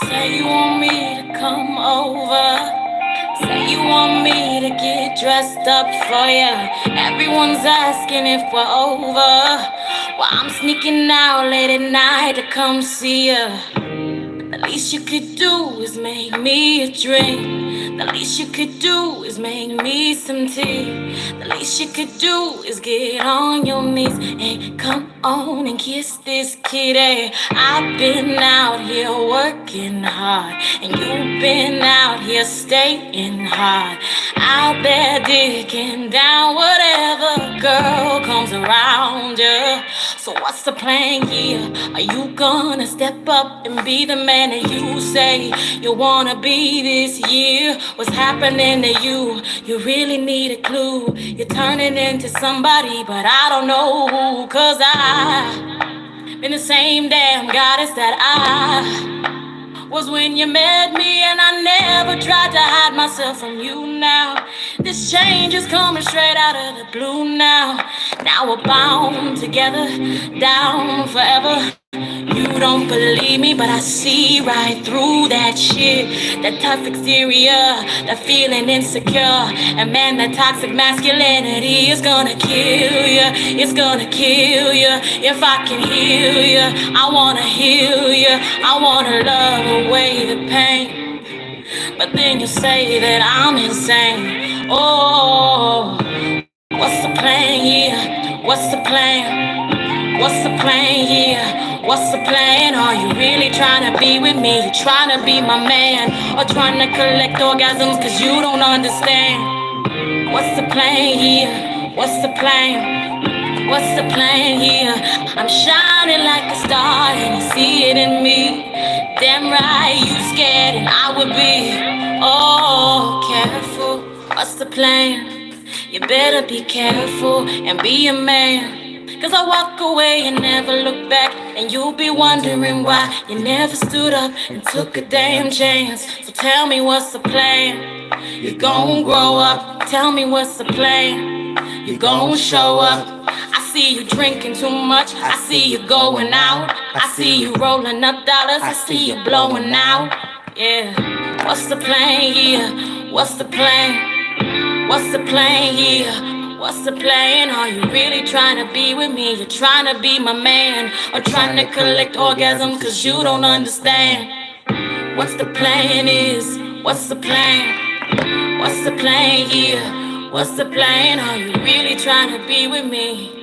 Say you want me to come over. Say you want me to get dressed up for ya. Everyone's asking if we're over. Well, I'm sneaking out late at night to come see ya. The least you could do is make me a drink. The least you could do is make me some tea. The least you could do is get on your knees and come on and kiss this kitty. I've been out here working hard, and you've been out here staying hard. Out there digging down whatever girl comes around you. So what's the plan here? Are you gonna step up and be the man that you say you wanna be this year? What's happening to you? You really need a clue. You're turning into somebody, but I don't know who. 'Cause I've been the same damn goddess that I was when you met me, and I never tried to hide myself from you now. This change is coming straight out of the blue now. Now we're bound together, down forever. You don't believe me, but I see right through that shit. That tough exterior, that feeling insecure. And man, that toxic masculinity is gonna kill you. It's gonna kill you. If I can heal you, I wanna heal you. I wanna love away the pain. But then you say that I'm insane. Oh, what's the plan here? What's the plan? What's the plan here? What's the plan? Are you really trying to be with me? You trying to be my man? Or trying to collect orgasms cause you don't understand? What's the plan here? What's the plan? What's the plan here? I'm shining like a star and you see it in me. Damn right, you scared and I would be. Oh, careful. What's the plan? You better be careful and be a man. 'Cause I walk away and never look back, and you'll be wondering why you never stood up and took a damn chance. So tell me what's the plan? You gon' grow up. Tell me what's the plan? You gon' show up. I see you drinking too much. I see you going out. I see you rolling up dollars. I see you blowing out. Yeah. What's the plan here? What's the plan? What's the plan here? What's the plan? Are you really trying to be with me? You're trying to be my man, or trying to collect orgasms cause you don't understand. What's the plan is? What's the plan? What's the plan here? What's the plan? Are you really trying to be with me?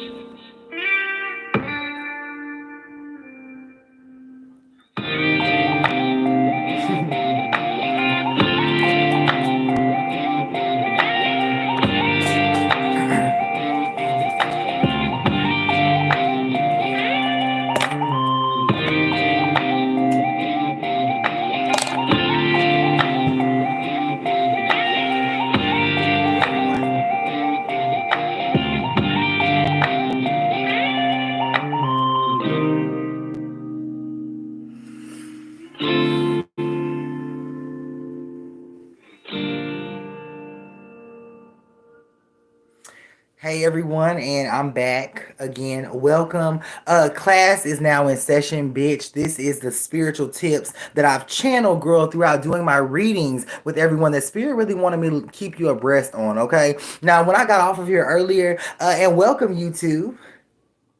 Hey everyone, and I'm back again. Welcome. Class is now in session, bitch. This is the spiritual tips that I've channeled, girl, throughout doing my readings with everyone that Spirit really wanted me to keep you abreast on, okay? Now, when I got off of here earlier, and welcome YouTube.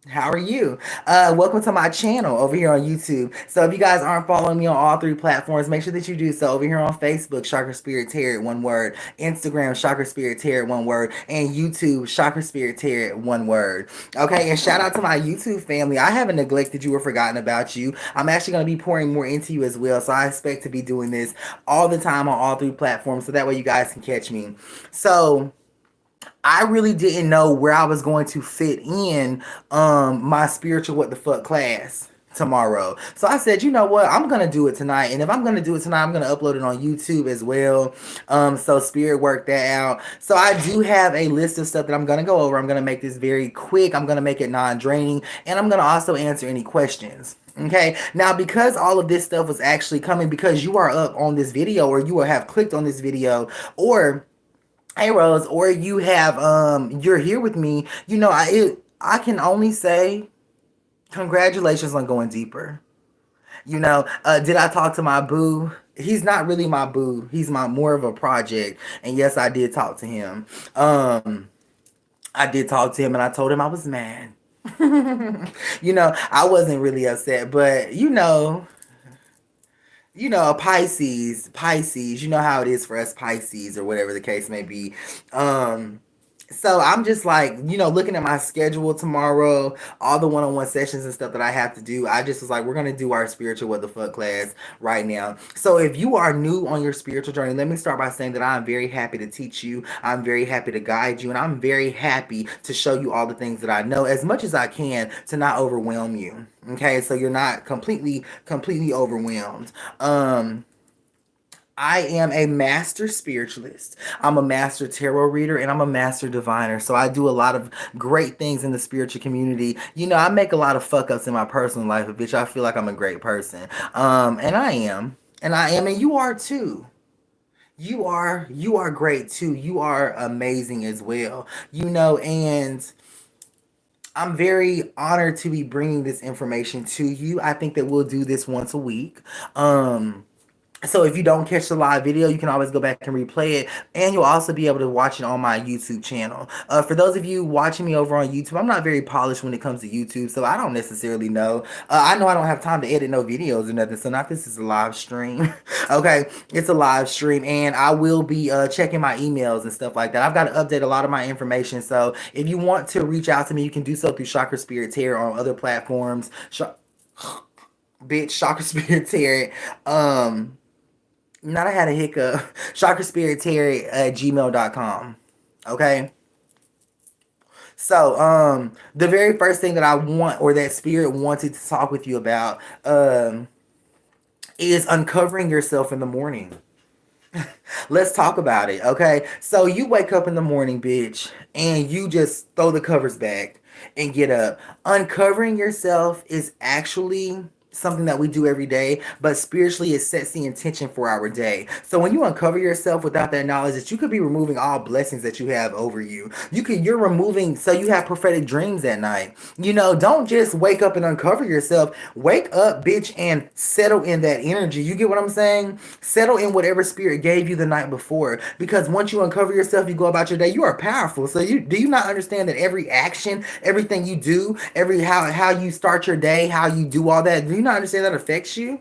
How are you? Welcome to my channel over here on YouTube. So if you guys aren't following me on all three platforms, make sure that you do so. Over here on Facebook, Chakra Spirit Tarot, one word. Instagram, Chakra Spirit Tarot, one word. And YouTube, Chakra Spirit Tarot, one word. Okay, and shout out to my YouTube family. I haven't neglected you or forgotten about you. I'm actually going to be pouring more into you as well. So I expect to be doing this all the time on all three platforms. So that way you guys can catch me. So I really didn't know where I was going to fit in my spiritual what the fuck class tomorrow. So I said, you know what? I'm going to do it tonight. And if I'm going to do it tonight, I'm going to upload it on YouTube as well. So Spirit worked that out. So I do have a list of stuff that I'm going to go over. I'm going to make this very quick. I'm going to make it non-draining. And I'm going to also answer any questions. Okay, now because all of this stuff was actually coming because you are up on this video, or you have clicked on this video, or hey Rose, or you have you're here with me, you know, I can only say congratulations on going deeper. Did I talk to my boo? He's not really my boo. He's my more of a project. And yes, I did talk to him. I did talk to him and I told him I was mad. I wasn't really upset, but a Pisces, you know how it is for us Pisces or whatever the case may be. Um, so I'm just like, looking at my schedule tomorrow, all the one-on-one sessions and stuff that I have to do. I just was like, we're gonna do our spiritual what the fuck class right now. So if you are new on your spiritual journey, let me start by saying that I'm very happy to teach you. I'm very happy to guide you, and I'm very happy to show you all the things that I know as much as I can to not overwhelm you. Okay, so you're not completely overwhelmed. I am a master spiritualist. I'm a master tarot reader and I'm a master diviner. So I do a lot of great things in the spiritual community. I make a lot of fuck ups in my personal life, but bitch, I feel like I'm a great person. And I am. And I am, and you are too. You are great too. You are amazing as well. And I'm very honored to be bringing this information to you. I think that we'll do this once a week. So if you don't catch the live video, you can always go back and replay it, and you'll also be able to watch it on my YouTube channel. For those of you watching me over on YouTube, I'm not very polished when it comes to YouTube, so I don't necessarily know. I know I don't have time to edit no videos or nothing, so not this is a live stream. Okay, it's a live stream, and I will be checking my emails and stuff like that. I've got to update a lot of my information, so if you want to reach out to me, you can do so through Chakra Spirit Tarot on other platforms. Bitch, Chakra Spirit Tarot. Not I had a hiccup. Chakraspiritary at gmail.com. Okay. So, the very first thing that I want or that spirit wanted to talk with you about, is uncovering yourself in the morning. Let's talk about it, okay? So you wake up in the morning, bitch, and you just throw the covers back and get up. Uncovering yourself is actually something that we do every day, but spiritually it sets the intention for our day. So when you uncover yourself without that knowledge, that you could be removing all blessings that you have over you. You're removing, so you have prophetic dreams at night. Don't just wake up and uncover yourself. Wake up, bitch, and settle in that energy. You get what I'm saying? Settle in whatever spirit gave you the night before. Because once you uncover yourself, you go about your day, you are powerful. So do you not understand that every action, everything you do, every how you start your day, how you do all that, do you not understand that affects you?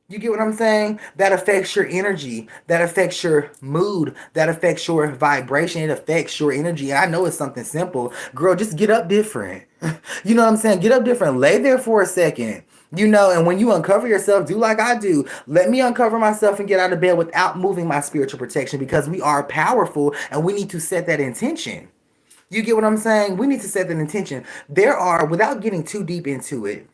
You get what I'm saying? That affects your energy. That affects your mood. That affects your vibration. It affects your energy. And I know it's something simple. Girl, just get up different. You know what I'm saying? Get up different. Lay there for a second. And when you uncover yourself, do like I do. Let me uncover myself and get out of bed without moving my spiritual protection, because we are powerful and we need to set that intention. You get what I'm saying? We need to set that intention. Without getting too deep into it,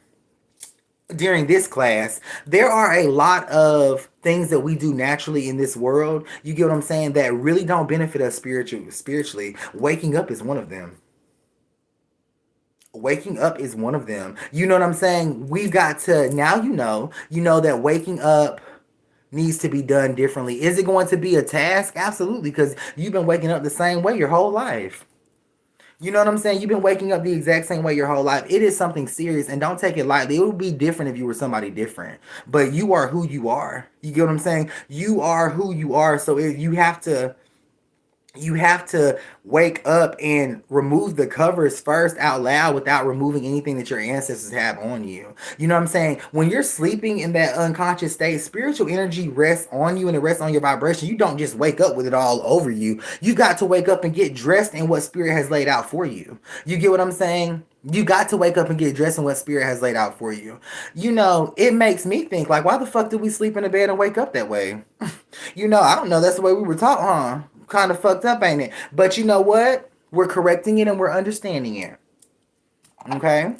during this class, there are a lot of things that we do naturally in this world. You get what I'm saying? That really don't benefit us spiritually. Waking up is one of them. Waking up is one of them. You know what I'm saying? We've got to now. You know that waking up needs to be done differently. Is it going to be a task? Absolutely, because you've been waking up the same way your whole life. You know what I'm saying? You've been waking up the exact same way your whole life. It is something serious, and don't take it lightly. It would be different if you were somebody different, but you are who you are. You get what I'm saying? You are who you are. So you have to wake up and remove the covers first out loud without removing anything that your ancestors have on you. You know what I'm saying? When you're sleeping in that unconscious state, spiritual energy rests on you and it rests on your vibration. You don't just wake up with it all over you. You got to wake up and get dressed in what spirit has laid out for you. You get what I'm saying? You got to wake up and get dressed in what spirit has laid out for you. It makes me think, like, why the fuck did we sleep in the bed and wake up that way? I don't know. That's the way we were taught, huh? Kind of fucked up, ain't it? But you know what? We're correcting it and we're understanding it. Okay?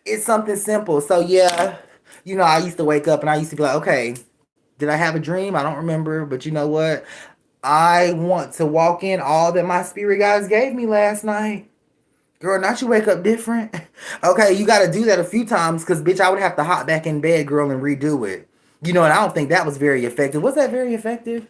It's something simple. So yeah, I used to wake up and I used to be like, okay, did I have a dream? I don't remember. But you know what? I want to walk in all that my spirit guides gave me last night. Girl, not you wake up different. Okay, you got to do that a few times because, bitch, I would have to hop back in bed, girl, and redo it. And I don't think that was very effective. Was that very effective?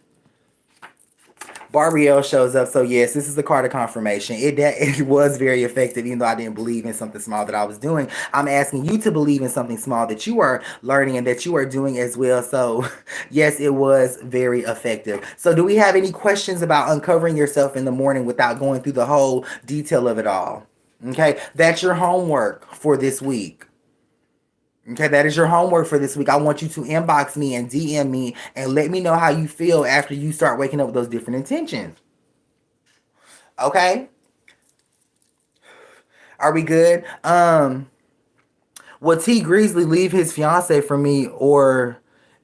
Barriel shows up. So yes, this is the card of confirmation. It was very effective, even though I didn't believe in something small that I was doing. I'm asking you to believe in something small that you are learning and that you are doing as well. So yes, it was very effective. So do we have any questions about uncovering yourself in the morning without going through the whole detail of it all? Okay, that's your homework for this week. Okay, that is your homework for this week. I want you to inbox me and DM me and let me know how you feel after you start waking up with those different intentions. Okay? Are we good? Will T Grizzly leave his fiance for me, or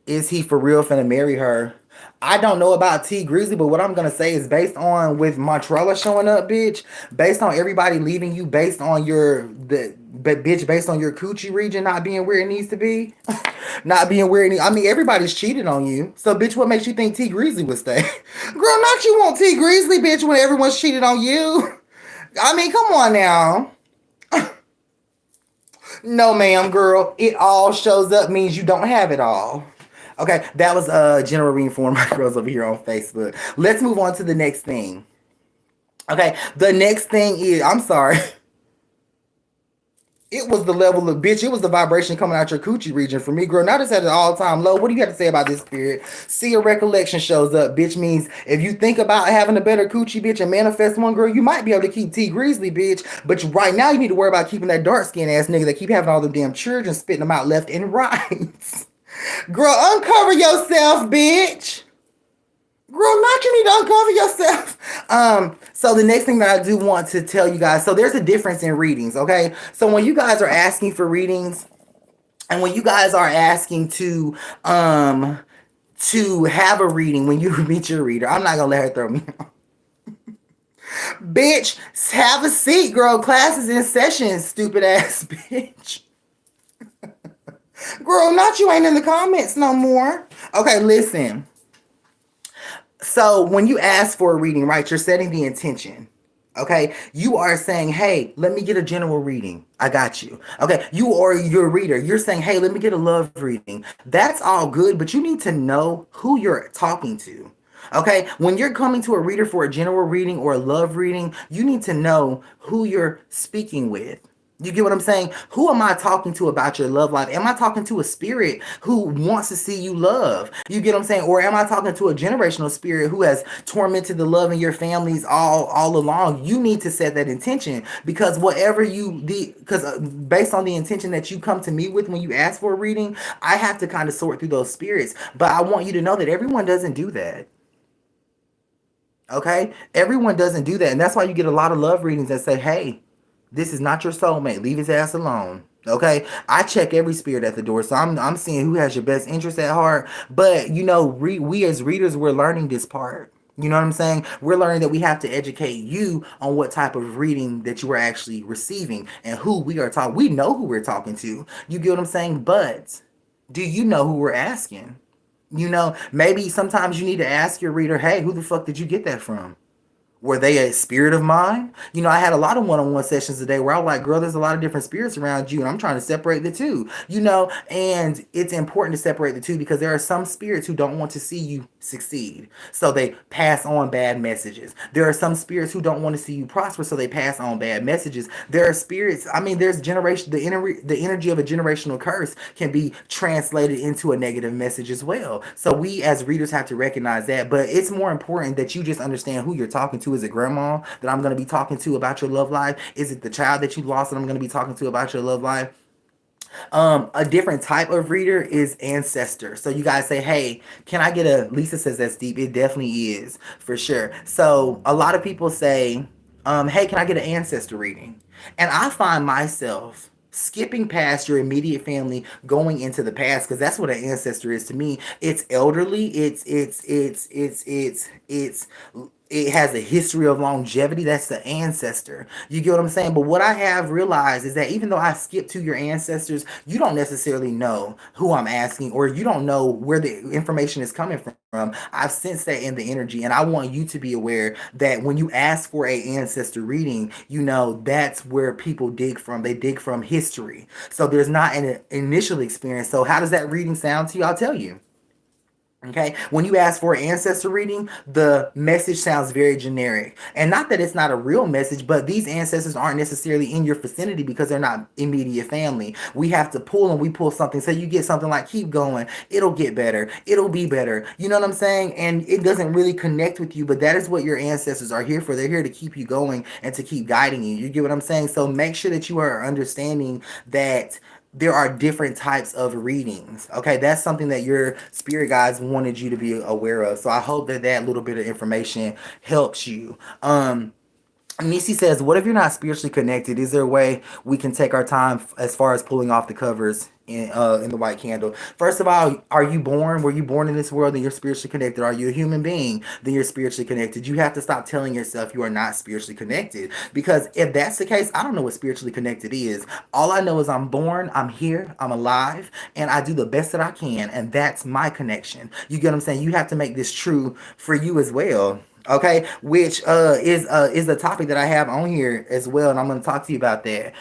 is he for real finna marry her? I don't know about T Grizzly, but what I'm gonna say is based on with Montrella showing up, bitch, based on everybody leaving you, based on but bitch, based on your coochie region not being where it needs to be, not being where it needs. I mean, everybody's cheated on you, so bitch, what makes you think T Grizzly would stay? Girl, not you want T Grizzly, bitch, when everyone's cheated on you. I mean, come on now. No, ma'am, girl. It all shows up means you don't have it all. Okay, that was general reading for my girls over here on Facebook. Let's move on to the next thing. Okay, the next thing is, I'm sorry. It was the level of bitch. It was the vibration coming out your coochie region for me, girl. Now this at an all time low. What do you have to say about this spirit? See, a recollection shows up, bitch. Means if you think about having a better coochie, bitch, and manifest one, girl, you might be able to keep T Grizzly, bitch. But right now, you need to worry about keeping that dark skinned ass nigga that keep having all them damn children spitting them out left and right. Girl, uncover yourself, bitch. Girl, not you need to uncover yourself. So the next thing that I do want to tell you guys, so there's a difference in readings, okay? So when you guys are asking for readings, and when you guys are asking to have a reading when you meet your reader, I'm not gonna let her throw me off. Bitch, have a seat, girl. Class is in session, stupid ass bitch. Girl, not you ain't in the comments no more. Okay, listen. So when you ask for a reading, right, you're setting the intention. Okay, you are saying, hey, let me get a general reading. I got you. Okay, you or your reader, you're saying, hey, let me get a love reading. That's all good, but you need to know who you're talking to. Okay, when you're coming to a reader for a general reading or a love reading, you need to know who you're speaking with. You get what I'm saying? Who am I talking to about your love life? Am I talking to a spirit who wants to see you love? You get what I'm saying? Or am I talking to a generational spirit who has tormented the love in your families all along? You need to set that intention because based on the intention that you come to me with when you ask for a reading, I have to kind of sort through those spirits. But I want you to know that everyone doesn't do that. Okay? Everyone doesn't do that. And that's why you get a lot of love readings that say, hey, this is not your soulmate. Leave his ass alone. Okay, I check every spirit at the door, so I'm seeing who has your best interest at heart. But we as readers, we're learning this part. You know what I'm saying? We're learning that we have to educate you on what type of reading that you are actually receiving and who we are talking. We know who we're talking to. You get what I'm saying? But do you know who we're asking? Maybe sometimes you need to ask your reader, hey, who the fuck did you get that from? Were they a spirit of mine? I had a lot of one-on-one sessions today where I was like, girl, there's a lot of different spirits around you, and I'm trying to separate the two, and it's important to separate the two because there are some spirits who don't want to see you succeed. So they pass on bad messages. There are some spirits who don't want to see you prosper, so they pass on bad messages. There are spirits, there's generation, the energy of a generational curse can be translated into a negative message as well. So we as readers have to recognize that, but it's more important that you just understand who you're talking to. Is it grandma that I'm going to be talking to about your love life? Is it the child that you lost that I'm going to be talking to about your love life? A different type of reader is ancestor. So you guys say, hey, can I get a, Lisa says that's deep. It definitely is, for sure. So a lot of people say, hey, can I get an ancestor reading? And I find myself skipping past your immediate family, going into the past, because that's what an ancestor is to me. It's elderly. It's it has a history of longevity. That's the ancestor. You get what I'm saying? But what I have realized is that even though I skip to your ancestors, you don't necessarily know who I'm asking, or you don't know where the information is coming from. I've sensed that in the energy, and I want you to be aware that when you ask for a ancestor reading, that's where people dig from. They dig from history. So there's not an initial experience. So how does that reading sound to you? I'll tell you. Okay, when you ask for an ancestor reading, the message sounds very generic. And not that it's not a real message, but these ancestors aren't necessarily in your vicinity because they're not immediate family. We have to pull and we pull something. So you get something like, keep going, it'll get better, it'll be better. You know what I'm saying? And it doesn't really connect with you, but that is what your ancestors are here for. They're here to keep you going and to keep guiding you. You get what I'm saying? So make sure that you are understanding that there are different types of readings. Okay, that's something that your spirit guides wanted you to be aware of. So I hope that that little bit of information helps you. Nisi says, "What if you're not spiritually connected? Is there a way we can take our time as far as pulling off the covers in the white candle? First of all, are you born? Were you born in this world? Then you're spiritually connected. Are you a human being? Then you're spiritually connected. You have to stop telling yourself you are not spiritually connected, because if that's the case, I don't know what spiritually connected is. All I know is I'm born, I'm here, I'm alive, and I do the best that I can, and that's my connection. You get what I'm saying? You have to make this true for you as well." Okay, which is a topic that I have on here as well, and I'm going to talk to you about that.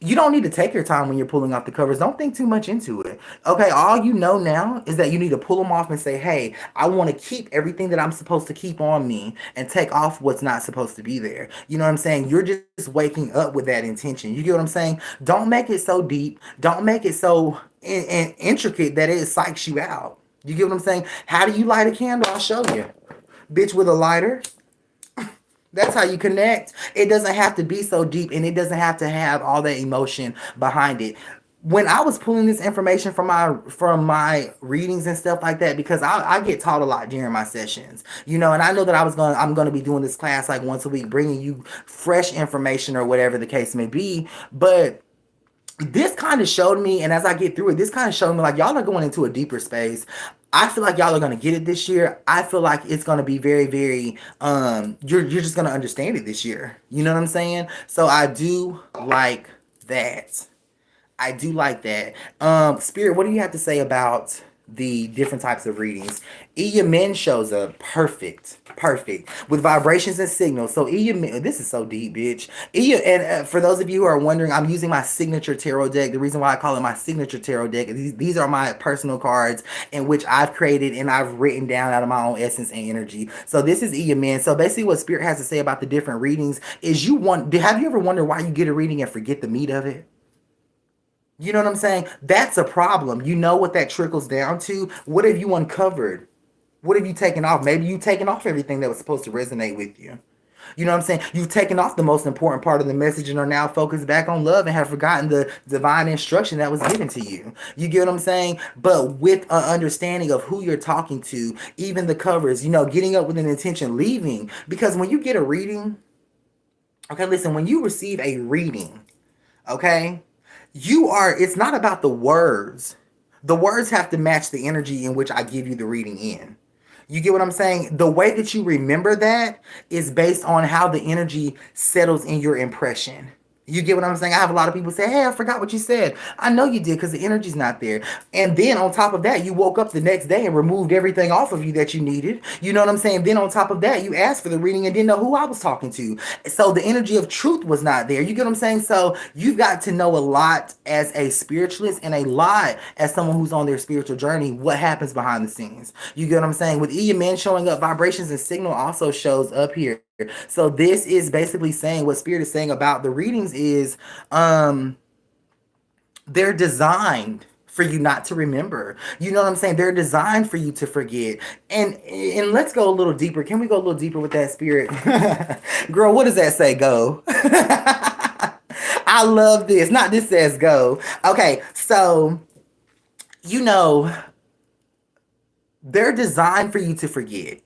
You don't need to take your time when you're pulling off the covers. Don't think too much into it. Okay, all you know now is that you need to pull them off and say, "Hey, I want to keep everything that I'm supposed to keep on me and take off what's not supposed to be there." You know what I'm saying? You're just waking up with that intention. You get what I'm saying? Don't make it so deep. Don't make it so intricate that it psychs you out. You get what I'm saying? How do you light a candle? I'll show you. Bitch, with a lighter. That's how you connect. It doesn't have to be so deep, and it doesn't have to have all that emotion behind it. When I was pulling this information from my readings and stuff like that, because I get taught a lot during my sessions, you know, and I know that I'm gonna be doing this class like once a week, bringing you fresh information or whatever the case may be. But this kind of showed me, and as I get through it, this kind of showed me like y'all are going into a deeper space. I feel like y'all are gonna get it this year. I feel like it's gonna be very, very you're just gonna understand it this year. You know what I'm saying? So I do like that. I do like that. Spirit, what do you have to say about the different types of readings? Iya Men shows up perfect, perfect with vibrations and signals. So Iya Men, this is so deep, bitch. Iya, and for those of you who are wondering, I'm using my signature tarot deck. The reason why I call it my signature tarot deck is these are my personal cards in which I've created and I've written down out of my own essence and energy. So this is Iya Men. So basically, what Spirit has to say about the different readings is have you ever wondered why you get a reading and forget the meat of it? You know what I'm saying? That's a problem. You know what that trickles down to? What have you uncovered? What have you taken off? Maybe you've taken off everything that was supposed to resonate with you. You know what I'm saying? You've taken off the most important part of the message and are now focused back on love and have forgotten the divine instruction that was given to you. You get what I'm saying? But with an understanding of who you're talking to, even the covers, you know, getting up with an intention, leaving. Because when you get a reading, okay, listen, when you receive a reading, okay, it's not about the words. The words have to match the energy in which I give you the reading in. You get what I'm saying? The way that you remember that is based on how the energy settles in your impression. You get what I'm saying? I have a lot of people say, "Hey, I forgot what you said." I know you did because the energy's not there. And then on top of that, you woke up the next day and removed everything off of you that you needed. You know what I'm saying? Then on top of that, you asked for the reading and didn't know who I was talking to. So the energy of truth was not there. You get what I'm saying? So you've got to know a lot as a spiritualist and a lot as someone who's on their spiritual journey, what happens behind the scenes. You get what I'm saying? With Iya Men showing up, vibrations and signal also shows up here. So this is basically saying what Spirit is saying about the readings is um they're designed for you not to remember. You know what I'm saying? They're designed for you to forget. And let's go a little deeper. Can we go a little deeper with that, Spirit? Girl, what does that say? Go. I love this. Not this says go. Okay, so you know, they're designed for you to forget.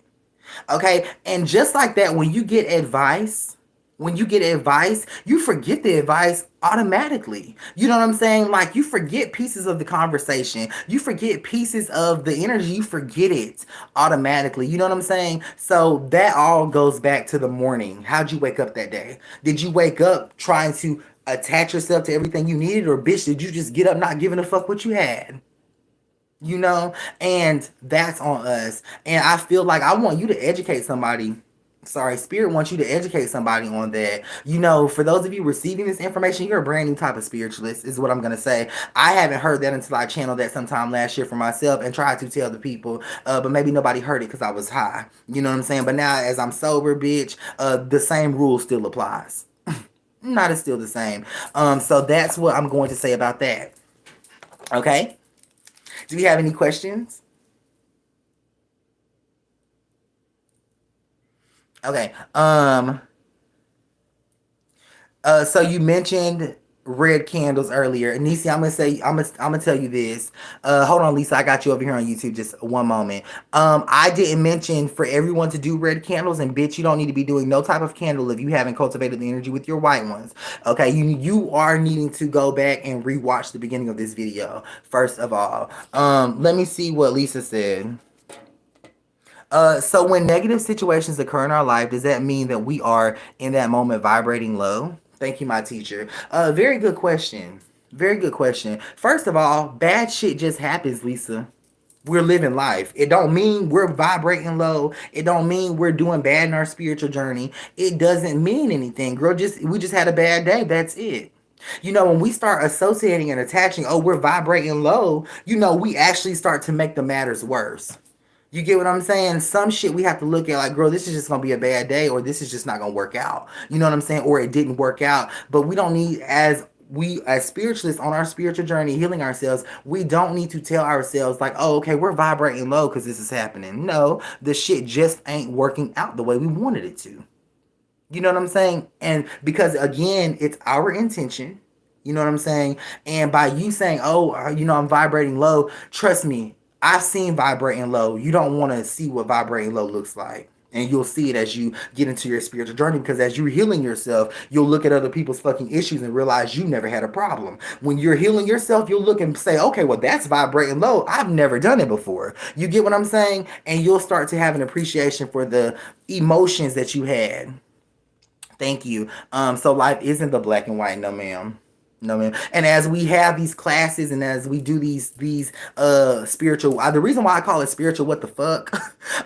Okay. And just like that, when you get advice, you forget the advice automatically. You know what I'm saying? Like you forget pieces of the conversation, you forget pieces of the energy, you forget it automatically. You know what I'm saying? So that all goes back to the morning. How'd you wake up that day? Did you wake up trying to attach yourself to everything you needed, or bitch, did you just get up not giving a fuck what you had? You know, and that's on us. And I feel like I want you to educate somebody Sorry, spirit wants you to educate somebody on that. For those of you receiving this information, you're a brand new type of spiritualist, is what I'm gonna say. I haven't heard that until I channeled that sometime last year for myself and tried to tell the people, but maybe nobody heard it because I was high. You know what I'm saying? But now, as I'm sober, bitch, the same rule still applies. Not as still the same. So that's what I'm going to say about that. Okay. Do you have any questions? Okay. So you mentioned red candles earlier. Nisi, I'm gonna tell you this. Hold on, Lisa, I got you over here on YouTube. Just one moment. I didn't mention for everyone to do red candles, and bitch, you don't need to be doing no type of candle if you haven't cultivated the energy with your white ones. Okay, you are needing to go back and rewatch the beginning of this video first of all. Let me see what Lisa said. So when negative situations occur in our life, does that mean that we are in that moment vibrating low? Thank you, my teacher. Very good question. Very good question. First of all, bad shit just happens, Lisa. We're living life. It don't mean we're vibrating low. It don't mean we're doing bad in our spiritual journey. It doesn't mean anything, girl. Just we just had a bad day. That's it. When we start associating and attaching, oh, we're vibrating low, we actually start to make the matters worse. You get what I'm saying? Some shit we have to look at like, girl, this is just gonna be a bad day, or this is just not gonna work out. You know what I'm saying? Or it didn't work out. But we don't need as spiritualists on our spiritual journey, healing ourselves, we don't need to tell ourselves like, oh, okay, we're vibrating low because this is happening. No, the shit just ain't working out the way we wanted it to. You know what I'm saying? And because again, it's our intention. You know what I'm saying? And by you saying, oh, I'm vibrating low, trust me, I've seen vibrating low. You don't want to see what vibrating low looks like. And you'll see it as you get into your spiritual journey because as you're healing yourself, you'll look at other people's fucking issues and realize you never had a problem. When you're healing yourself, you'll look and say, okay, well, that's vibrating low. I've never done it before. You get what I'm saying? And you'll start to have an appreciation for the emotions that you had. Thank you. So life isn't the black and white, no ma'am. No ma'am. And as we have these classes and as we do these spiritual the reason why I call it spiritual what the fuck,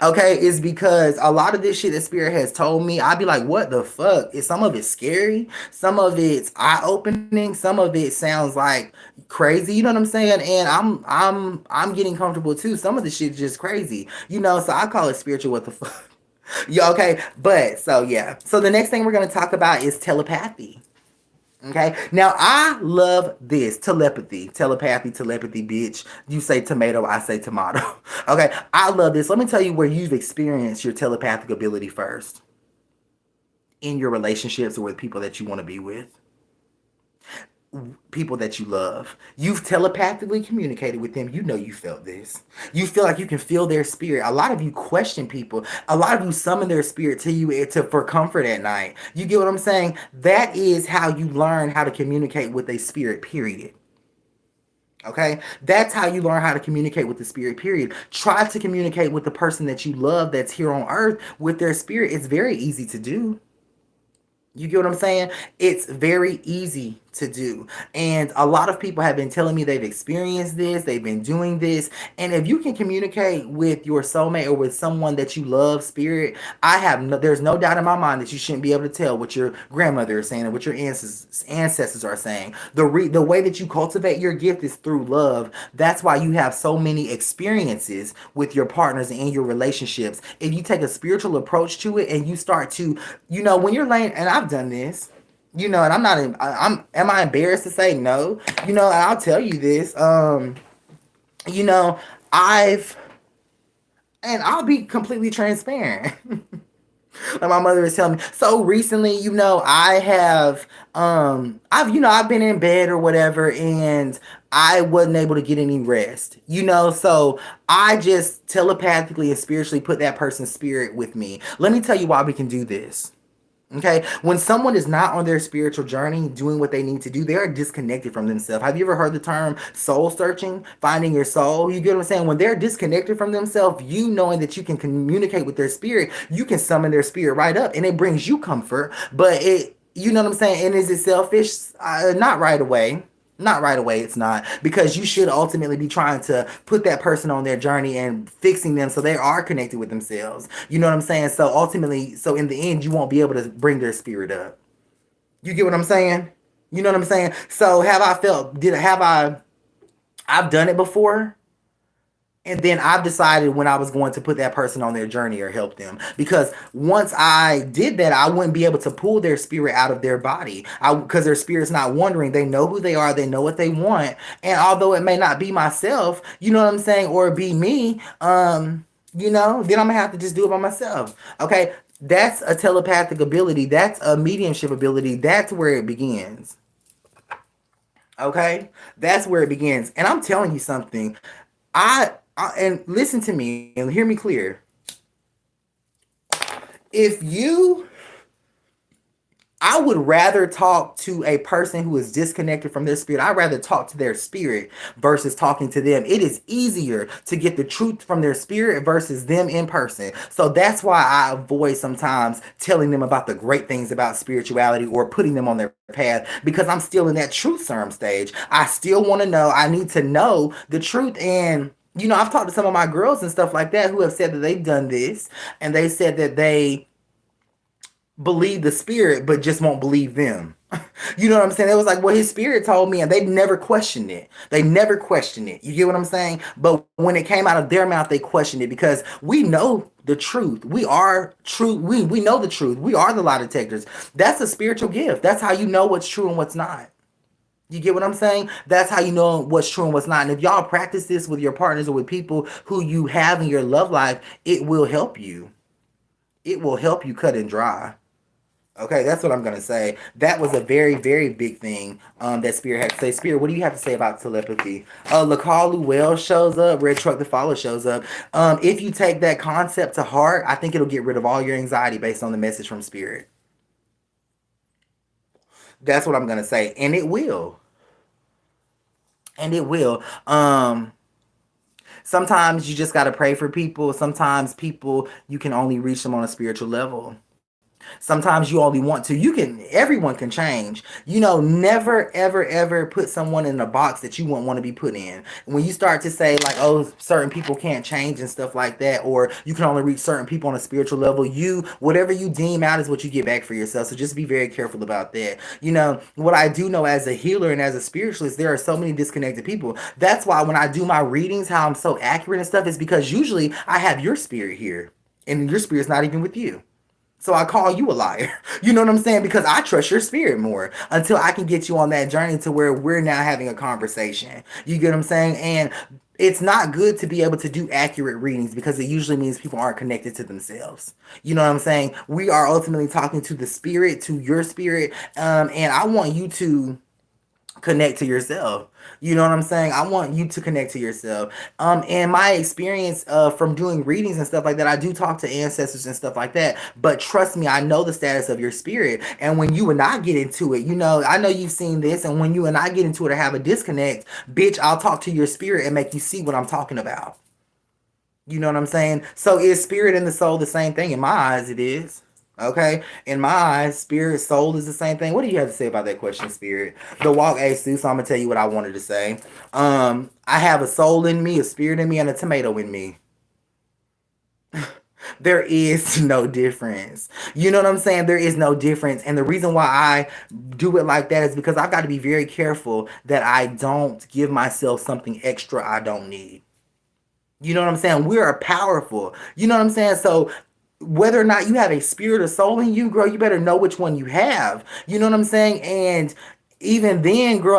okay, is because a lot of this shit that spirit has told me, I'd be like, what the fuck? Is some of it scary? Some of it's eye opening, some of it sounds like crazy, you know what I'm saying? And I'm getting comfortable too. Some of the shit is just crazy. So I call it spiritual what the fuck. Yeah, okay. But so yeah. So the next thing we're gonna talk about is telepathy. Okay. Now I love this. Telepathy, bitch. You say tomato, I say tomato. Okay. I love this. Let me tell you where you've experienced your telepathic ability first. In your relationships or with people that you want to be with. People that you love. You've telepathically communicated with them. You felt this. You feel like you can feel their spirit. A lot of you question people. A lot of you summon their spirit to you for comfort at night. You get what I'm saying? That is how you learn how to communicate with a spirit, period. Okay? That's how you learn how to communicate with the spirit, period. Try to communicate with the person that you love that's here on earth with their spirit. It's very easy to do. You get what I'm saying? It's very easy to do. And a lot of people have been telling me they've experienced this, they've been doing this. And if you can communicate with your soulmate or with someone that you love, spirit, there's no doubt in my mind that you shouldn't be able to tell what your grandmother is saying and what your ancestors are saying. The way that you cultivate your gift is through love. That's why you have so many experiences with your partners and your relationships. If you take a spiritual approach to it and you start to, when you're laying, and I've done this, and I'm not, am I embarrassed to say no? And I'll tell you this, you know, I've, and I'll be completely transparent. Like my mother is telling me. So recently, I have, I've been in bed or whatever, and I wasn't able to get any rest, so I just telepathically and spiritually put that person's spirit with me. Let me tell you why we can do this. Okay, when someone is not on their spiritual journey doing what they need to do, they are disconnected from themselves. Have you ever heard the term soul searching, finding your soul? You get what I'm saying? When they're disconnected from themselves, you knowing that you can communicate with their spirit, you can summon their spirit right up and it brings you comfort. But you know what I'm saying? And is it selfish? Not right away. Not right away, it's not. Because you should ultimately be trying to put that person on their journey and fixing them so they are connected with themselves. You know what I'm saying? So ultimately, so in the end, you won't be able to bring their spirit up. You get what I'm saying? You know what I'm saying? So have I felt, I've done it before, and then I've decided when I was going to put that person on their journey or help them. Because once I did that, I wouldn't be able to pull their spirit out of their body. Because their spirit's not wandering. They know who they are. They know what they want. And although it may not be myself, you know what I'm saying, or be me, then I'm gonna have to just do it by myself. Okay, that's a telepathic ability. That's a mediumship ability. That's where it begins. Okay, that's where it begins. And I'm telling you something. And listen to me and hear me clear. If you I would rather talk to a person who is disconnected from their spirit. I'd rather talk to their spirit versus talking to them. It is easier to get the truth from their spirit versus them in person. So that's why I avoid sometimes telling them about the great things about spirituality or putting them on their path, because I'm still in that truth serum stage. I still want to know. I need to know the truth. And I've talked to some of my girls and stuff like that who have said that they've done this, and they said that they believe the spirit but just won't believe them. You know what I'm saying? It was like, well, his spirit told me, and they never questioned it. They never questioned it. You get what I'm saying? But when it came out of their mouth, they questioned it, because we know the truth. We are true. We know the truth. We are the lie detectors. That's a spiritual gift. That's how you know what's true and what's not. You get what I'm saying? That's how you know what's true and what's not. And if y'all practice this with your partners or with people who you have in your love life, it will help you. It will help you cut and dry. Okay, that's what I'm gonna say. That was a very, very big thing that Spirit had to say. Spirit, what do you have to say about telepathy? Lakalu Well shows up. Red Truck the Follow shows up. If you take that concept to heart, I think it'll get rid of all your anxiety based on the message from Spirit. That's what I'm gonna say, and it will, and it will. Sometimes you just gotta pray for people. Sometimes people, you can only reach them on a spiritual level. Sometimes you only want to. Everyone can change. Never, ever, ever put someone in a box that you wouldn't want to be put in. When you start to say, like, oh, certain people can't change and stuff like that, or you can only reach certain people on a spiritual level, whatever you deem out is what you get back for yourself. So just be very careful about that. What I do know as a healer and as a spiritualist, there are so many disconnected people. That's why when I do my readings, how I'm so accurate and stuff is because usually I have your spirit here, and your spirit's not even with you. So I call you a liar. You know what I'm saying? Because I trust your spirit more until I can get you on that journey to where we're now having a conversation. You get what I'm saying? And it's not good to be able to do accurate readings because it usually means people aren't connected to themselves. You know what I'm saying? We are ultimately talking to the spirit, to your spirit. And I want you to connect to yourself. You know what I'm saying? I want you to connect to yourself. And my experience from doing readings and stuff like that, I do talk to ancestors and stuff like that. But trust me, I know the status of your spirit. And when you and I get into it, I know you've seen this. And when you and I get into it or have a disconnect, bitch, I'll talk to your spirit and make you see what I'm talking about. You know what I'm saying? So is spirit and the soul the same thing? In my eyes, it is. Okay? In my eyes, spirit, soul is the same thing. What do you have to say about that question, spirit? The walk Asu, so I'm gonna tell you what I wanted to say. I have a soul in me, a spirit in me, and a tomato in me. There is no difference. You know what I'm saying? There is no difference. And the reason why I do it like that is because I've got to be very careful that I don't give myself something extra I don't need. You know what I'm saying? We are powerful. You know what I'm saying? So whether or not you have a spirit or soul in you, girl, you better know which one you have. You know what I'm saying? And even then, girl,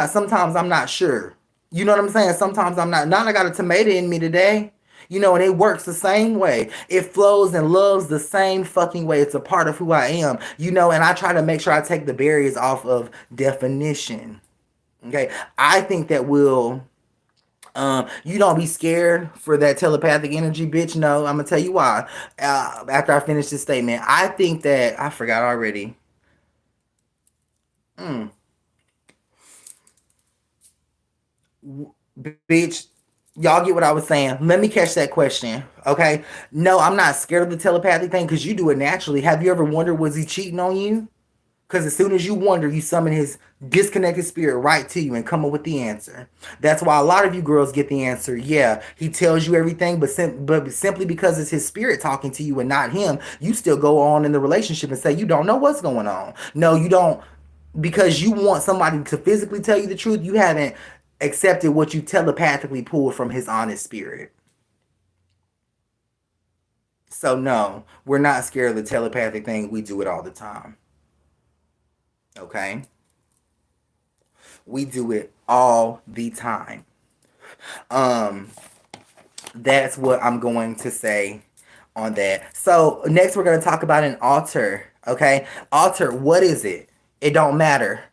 sometimes I'm not sure. You know what I'm saying? Sometimes I'm not. Now I got a tomato in me today. And it works the same way. It flows and loves the same fucking way. It's a part of who I am. And I try to make sure I take the barriers off of definition. Okay. I think that you don't be scared for that telepathic energy, bitch. No, I'm gonna tell you why. After I finish this statement, I think that I forgot already. Mm, bitch, y'all get what I was saying. Let me catch that question, okay? No, I'm not scared of the telepathic thing because you do it naturally. Have you ever wondered, was he cheating on you? Because as soon as you wonder, you summon his disconnected spirit right to you and come up with the answer. That's why a lot of you girls get the answer. Yeah, he tells you everything, but simply because it's his spirit talking to you and not him, you still go on in the relationship and say you don't know what's going on. No, you don't, because you want somebody to physically tell you the truth. You haven't accepted what you telepathically pulled from his honest spirit. So no, we're not scared of the telepathic thing. We do it all the time. Okay? We do it all the time. Um, that's what I'm going to say on that. So next we're going to talk about an altar. Okay, altar. What is it? It don't matter.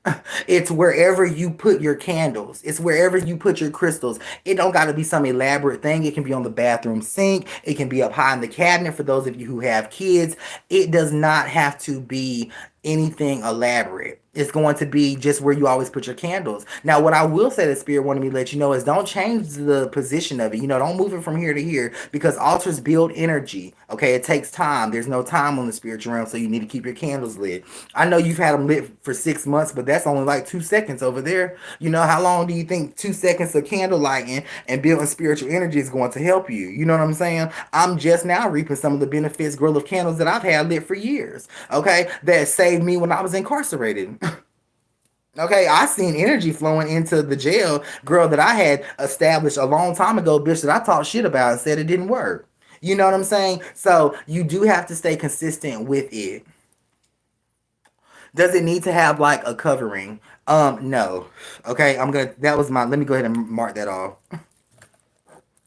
It's wherever you put your candles. It's wherever you put your crystals. It don't got to be some elaborate thing. It can be on the bathroom sink. It can be up high in the cabinet for those of you who have kids. It does not have to be anything elaborate. It's going to be just where you always put your candles. Now, what I will say that Spirit wanted me to let you know is don't change the position of it. Don't move it from here to here because altars build energy. Okay, it takes time. There's no time on the spiritual realm, so you need to keep your candles lit. I know you've had them lit for 6 months, but that's only like 2 seconds over there. How long do you think 2 seconds of candle lighting and building spiritual energy is going to help you? You know what I'm saying? I'm just now reaping some of the benefits, girl, of candles that I've had lit for years. Okay, that saved me when I was incarcerated. Okay, I seen energy flowing into the jail, girl, that I had established a long time ago, bitch, that I talked shit about and said it didn't work. You know what I'm saying? So you do have to stay consistent with it. Does it need to have like a covering? No. Okay, that was my, let me go ahead and mark that off.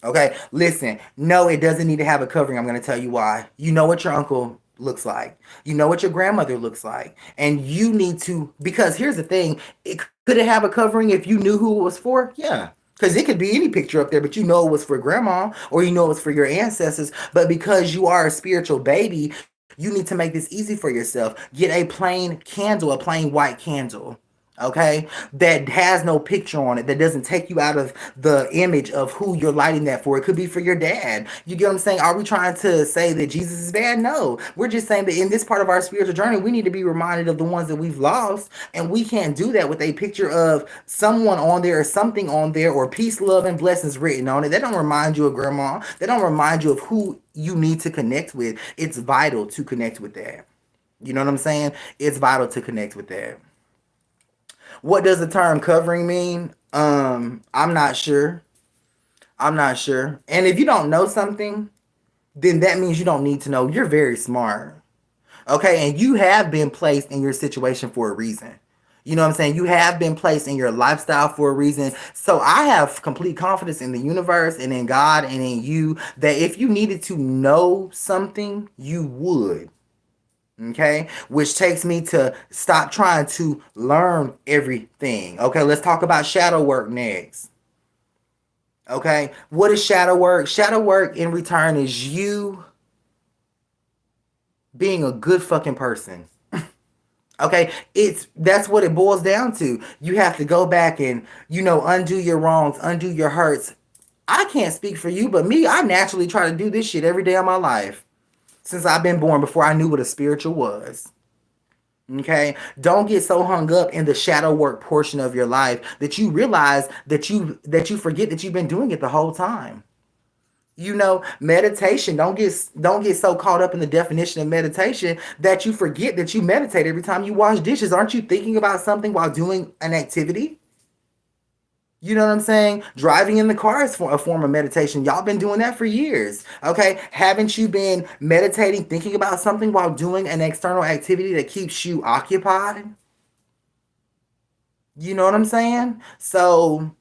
Okay, listen. No, it doesn't need to have a covering. I'm going to tell you why. You know what your uncle looks like. You know what your grandmother looks like. And you need to, because here's the thing, could it have a covering if you knew who it was for? Yeah. Because it could be any picture up there, but you know it was for grandma or you know it was for your ancestors. But because you are a spiritual baby, you need to make this easy for yourself. Get a plain candle, a plain white candle, okay, that has no picture on it, that doesn't take you out of the image of who you're lighting that for. It could be for your dad. You get what I'm saying? Are we trying to say that Jesus is bad? No, we're just saying that in this part of our spiritual journey we need to be reminded of the ones that we've lost, and we can't do that with a picture of someone on there or something on there or peace, love, and blessings written on it. That don't remind you of grandma. That don't remind you of who you need to connect with. It's vital to connect with that. You know what I'm saying? It's vital to connect with that. What does the term covering mean? I'm not sure. I'm not sure. And if you don't know something, then that means you don't need to know. You're very smart. Okay, and you have been placed in your situation for a reason. You know what I'm saying? You have been placed in your lifestyle for a reason. So I have complete confidence in the universe and in God and in you that if you needed to know something, you would. Okay, which takes me to stop trying to learn everything. Okay, let's talk about shadow work next. Okay, what is shadow work? Shadow work in return is you being a good fucking person. Okay, that's what it boils down to. You have to go back and undo your wrongs, undo your hurts. I can't speak for you, but me, I naturally try to do this shit every day of my life since I've been born, before I knew what a spiritual was. Okay, don't get so hung up in the shadow work portion of your life that you realize that you forget that you've been doing it the whole time. Meditation. Don't get so caught up in the definition of meditation that you forget that you meditate every time you wash dishes. Aren't you thinking about something while doing an activity? You know what I'm saying? Driving in the car is for a form of meditation. Y'all been doing that for years. Okay? Haven't you been meditating, thinking about something while doing an external activity that keeps you occupied? You know what I'm saying? So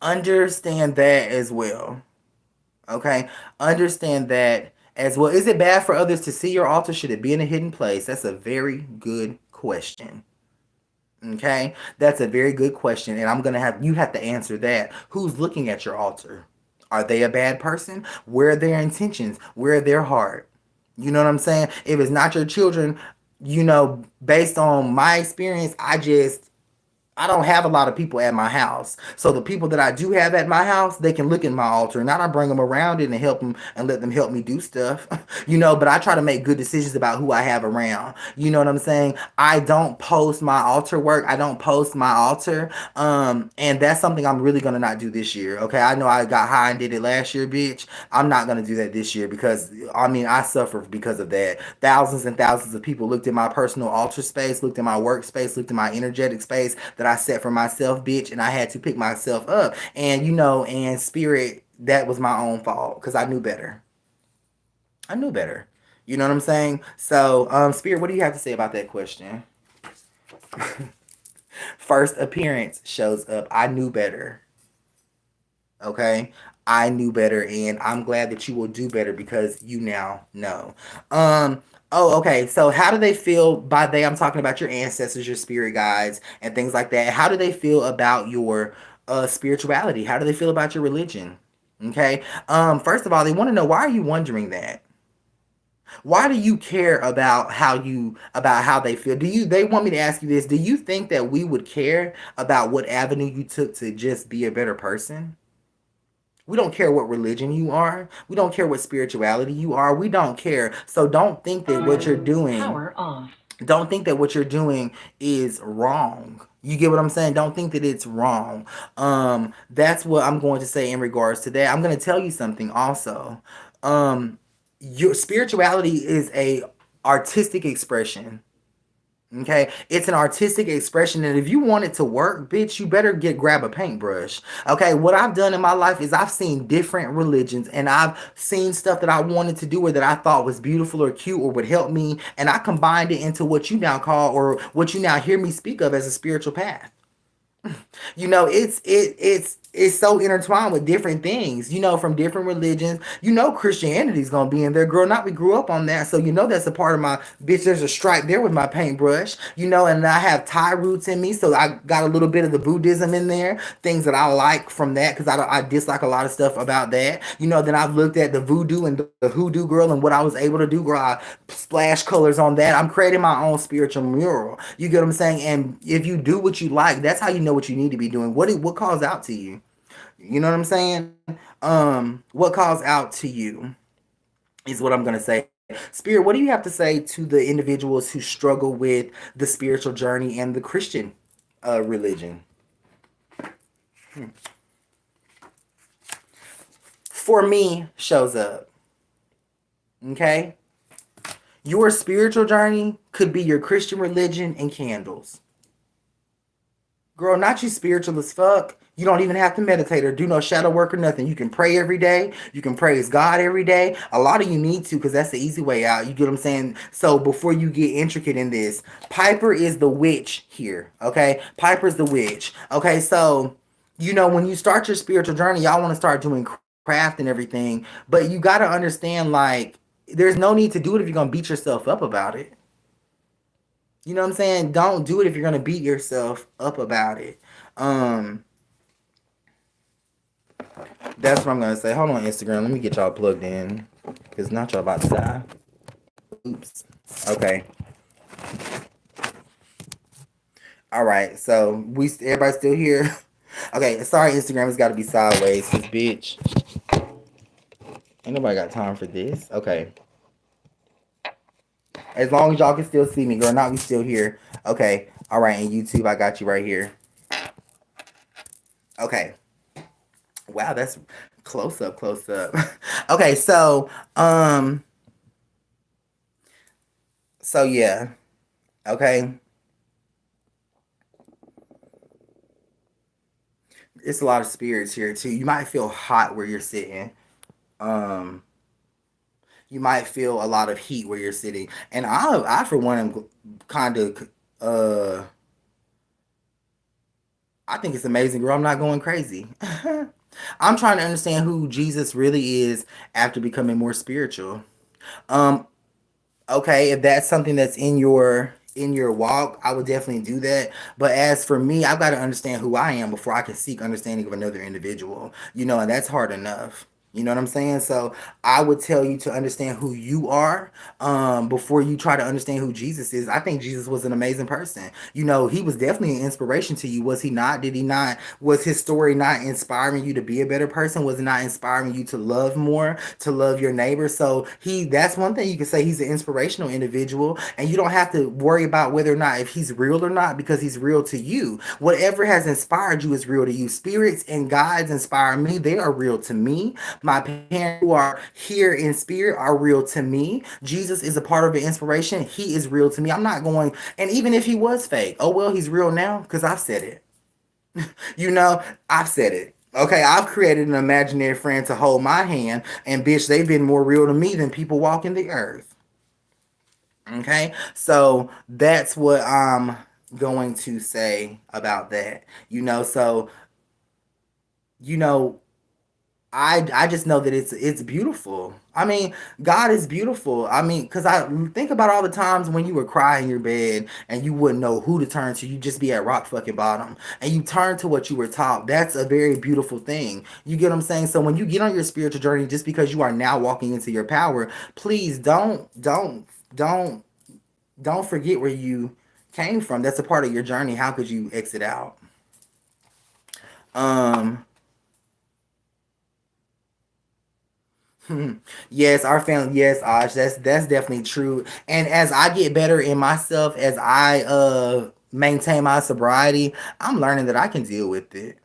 understand that as well. Okay? Understand that as well. Is it bad for others to see your altar? Should it be in a hidden place? That's a very good question. Okay, that's a very good question, and you have to answer that. Who's looking at your altar? Are they a bad person? Where are their intentions? Where are their heart? You know what I'm saying? If it's not your children, based on my experience, I don't have a lot of people at my house. So the people that I do have at my house, they can look at my altar, and not I bring them around it and help them and let them help me do stuff. But I try to make good decisions about who I have around. You know what I'm saying? I don't post my altar work. I don't post my altar. And that's something I'm really gonna not do this year. Okay. I know I got high and did it last year, bitch. I'm not gonna do that this year because I mean I suffer because of that. Thousands and thousands of people looked at my personal altar space, looked at my workspace, looked at my energetic space that I set for myself, bitch, and I had to pick myself up. And and spirit, that was my own fault because I knew better. I knew better. You know what I'm saying? So, spirit, what do you have to say about that question? First appearance shows up. I knew better. Okay. I knew better, and I'm glad that you will do better because you now know. Oh, okay. So how do they feel by they? I'm talking about your ancestors, your spirit guides, and things like that. How do they feel about your spirituality? How do they feel about your religion? Okay. First of all, they want to know, why are you wondering that? Why do you care about how they feel? They want me to ask you this? Do you think that we would care about what avenue you took to just be a better person? We don't care what religion you are. We don't care what spirituality you are. We don't care. So don't think that what you're doing is wrong. You get what I'm saying? Don't think that it's wrong. That's what I'm going to say in regards to that. I'm going to tell you something also. Um, your spirituality is a artistic expression. Okay, it's an artistic expression, and if you want it to work, bitch, you better grab a paintbrush. Okay, what I've done in my life is I've seen different religions, and I've seen stuff that I wanted to do or that I thought was beautiful or cute or would help me, and I combined it into what you now call, or what you now hear me speak of, as a spiritual path. It's so intertwined with different things, from different religions. Christianity's gonna be in there, girl. Not we grew up on that, so that's a part of my bitch. There's a stripe there with my paintbrush, and I have Thai roots in me, so I got a little bit of the Buddhism in there. Things that I like from that, because I dislike a lot of stuff about that. Then I've looked at the voodoo and the hoodoo girl and what I was able to do, girl. I splash colors on that. I'm creating my own spiritual mural. You get what I'm saying? And if you do what you like, that's how you know what you need to be doing. What calls out to you? You know what I'm saying? What calls out to you is what I'm gonna say. Spirit, what do you have to say to the individuals who struggle with the spiritual journey and the Christian religion? For me, shows up. Okay? Your spiritual journey could be your Christian religion and candles. Girl, not you spiritual as fuck. You don't even have to meditate or do no shadow work or nothing. You can pray every day. You can praise God every day. A lot of you need to, because that's the easy way out. You get what I'm saying? So before you get intricate in this, Piper is the witch here. Okay? Piper's the witch. Okay, so when you start your spiritual journey, y'all want to start doing craft and everything, but you got to understand, like, there's no need to do it if you're going to beat yourself up about it. You know what I'm saying? Don't do it if you're gonna beat yourself up about it. Um, that's what I'm gonna say. Hold on, Instagram. Let me get y'all plugged in, cause not y'all about to die. Oops. Okay. All right. So everybody still here? Okay. Sorry, Instagram has got to be sideways. This bitch. Ain't nobody got time for this. Okay. As long as y'all can still see me, girl. Not we still here. Okay. All right. And YouTube, I got you right here. Okay. Wow, that's close up, close up. Okay, so yeah, okay. It's a lot of spirits here too. You might feel hot where you're sitting. Um, you might feel a lot of heat where you're sitting, and I for one am kind of I think it's amazing, girl. I'm not going crazy. I'm trying to understand who Jesus really is after becoming more spiritual. Um, okay, if that's something that's in your walk, I would definitely do that. But as for me, I've got to understand who I am before I can seek understanding of another individual. And that's hard enough. You know what I'm saying? So I would tell you to understand who you are before you try to understand who Jesus is. I think Jesus was an amazing person. You know, he was definitely an inspiration to you. Was he not? Did he not? Was his story not inspiring you to be a better person? Was it not inspiring you to love more, to love your neighbor? So that's one thing you can say, he's an inspirational individual, and you don't have to worry about whether or not if he's real or not, because he's real to you. Whatever has inspired you is real to you. Spirits and guides inspire me. They are real to me. My parents who are here in spirit are real to me. Jesus is a part of the inspiration. He is real to me. I'm not going, and even if he was fake, oh well, he's real now because I've said it. You know, I've said it. Okay, I've created an imaginary friend to hold my hand, and bitch, they've been more real to me than people walking the earth. Okay, so that's what I'm going to say about that. So you know, I just know that it's beautiful. I mean, God is beautiful. I mean, because I think about all the times when you would cry in your bed and you wouldn't know who to turn to. You just be at rock fucking bottom, and you turn to what you were taught. That's a very beautiful thing. You get what I'm saying? So when you get on your spiritual journey, just because you are now walking into your power, please don't don't forget where you came from. That's a part of your journey. How could you exit out? Um, yes, our family. Yes, Ash. That's definitely true. And as I get better in myself, as I maintain my sobriety, I'm learning that I can deal with it.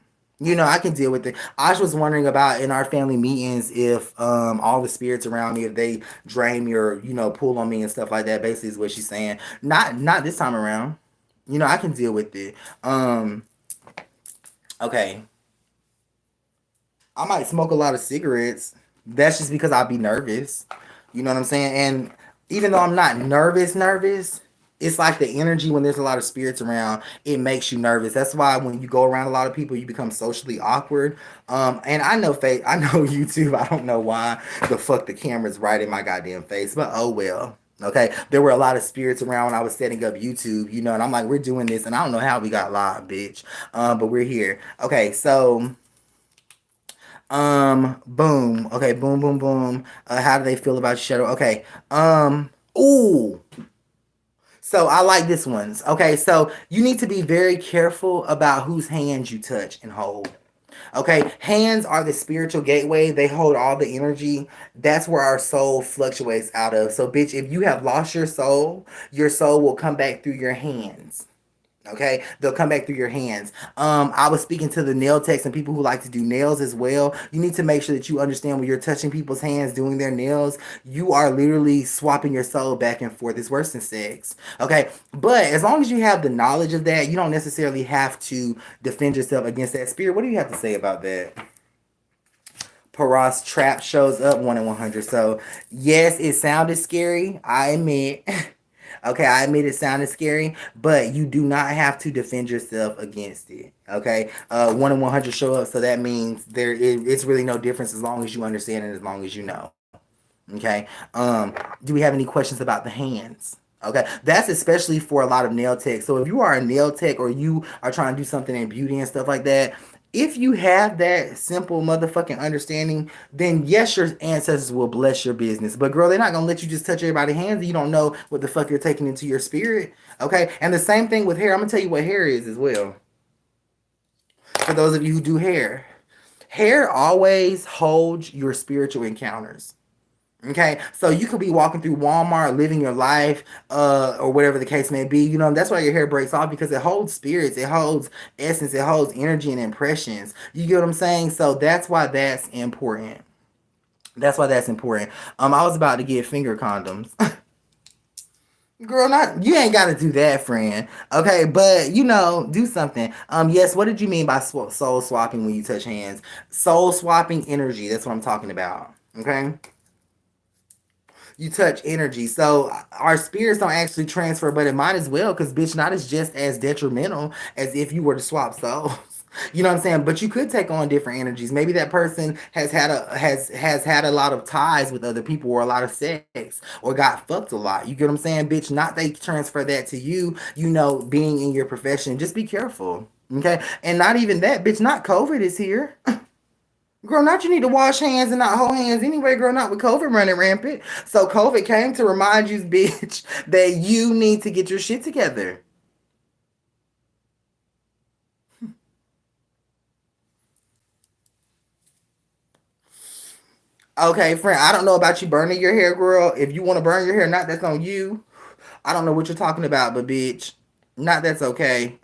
I can deal with it. Ash was wondering about in our family meetings if all the spirits around me, if they drain me or pull on me and stuff like that. Basically, is what she's saying. Not this time around. I can deal with it. Okay, I might smoke a lot of cigarettes. That's just because I'll be nervous. You know what I'm saying? And even though I'm not nervous, it's like the energy when there's a lot of spirits around, it makes you nervous. That's why when you go around a lot of people, you become socially awkward. And I know I know YouTube. I don't know why the fuck the camera's right in my goddamn face, but oh well. Okay, there were a lot of spirits around when I was setting up YouTube, and I'm like, we're doing this, and I don't know how we got live, bitch. But we're here. Okay, so boom. Okay, boom, boom, boom. How do they feel about Shadow? Okay. Ooh. So I like this ones. Okay, so you need to be very careful about whose hands you touch and hold. Okay, hands are the spiritual gateway. They hold all the energy. That's where our soul fluctuates out of. So, bitch, if you have lost your soul will come back through your hands. Okay, they'll come back through your hands. I was speaking to the nail techs and people who like to do nails as well. You need to make sure that you understand when you're touching people's hands doing their nails, you are literally swapping your soul back and forth. It's worse than sex. Okay, but as long as you have the knowledge of that, you don't necessarily have to defend yourself against that spirit. What do you have to say about that? Paras trap shows up 1 in 100. So yes, it sounded scary. I admit. Okay, I admit it sounded scary, but you do not have to defend yourself against it. Okay, 1 in 100 show up, so that means it's really no difference as long as you understand and as long as you know. Okay, do we have any questions about the hands? Okay, that's especially for a lot of nail techs. So if you are a nail tech or you are trying to do something in beauty and stuff like that, if you have that simple motherfucking understanding, then yes, your ancestors will bless your business. But girl, they're not gonna let you just touch everybody's hands and you don't know what the fuck you're taking into your spirit. Okay, and the same thing with hair. I'm gonna tell you what hair is as well. For those of you who do hair, hair always holds your spiritual encounters. Okay, so you could be walking through Walmart, living your life, or whatever the case may be. That's why your hair breaks off because it holds spirits, it holds essence, it holds energy and impressions. You get what I'm saying? So that's why that's important. That's why that's important. I was about to get finger condoms. Girl, not you ain't got to do that, friend. Okay, but do something. Yes. What did you mean by soul swapping when you touch hands? Soul swapping energy. That's what I'm talking about. Okay. You touch energy. So our spirits don't actually transfer, but it might as well, because bitch, not as just as detrimental as if you were to swap souls. You know what I'm saying? But you could take on different energies. Maybe that person has had a lot of ties with other people or a lot of sex or got fucked a lot. You get what I'm saying? Bitch, not they transfer that to you, being in your profession. Just be careful. Okay? And not even that, bitch, not COVID is here. Girl, not you need to wash hands and not hold hands anyway, girl, not with COVID running rampant. So COVID came to remind you, bitch, that you need to get your shit together. Okay, friend, I don't know about you burning your hair, girl. If you want to burn your hair, not that's on you. I don't know what you're talking about, but bitch, not that's okay.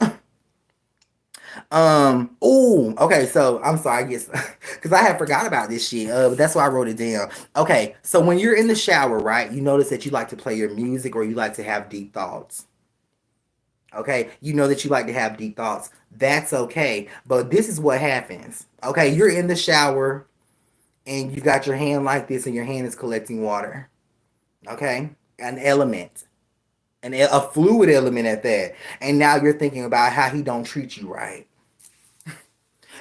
Oh, okay, so I'm sorry, I guess because I had forgot about this shit. But that's why I wrote it down. Okay, so when you're in the shower, right, you notice that you like to play your music or you like to have deep thoughts. Okay, you know that you like to have deep thoughts. That's okay, but this is what happens. Okay, you're in the shower and you got your hand like this, and your hand is collecting water. Okay, an element, a fluid element at that, and now you're thinking about how he don't treat you right.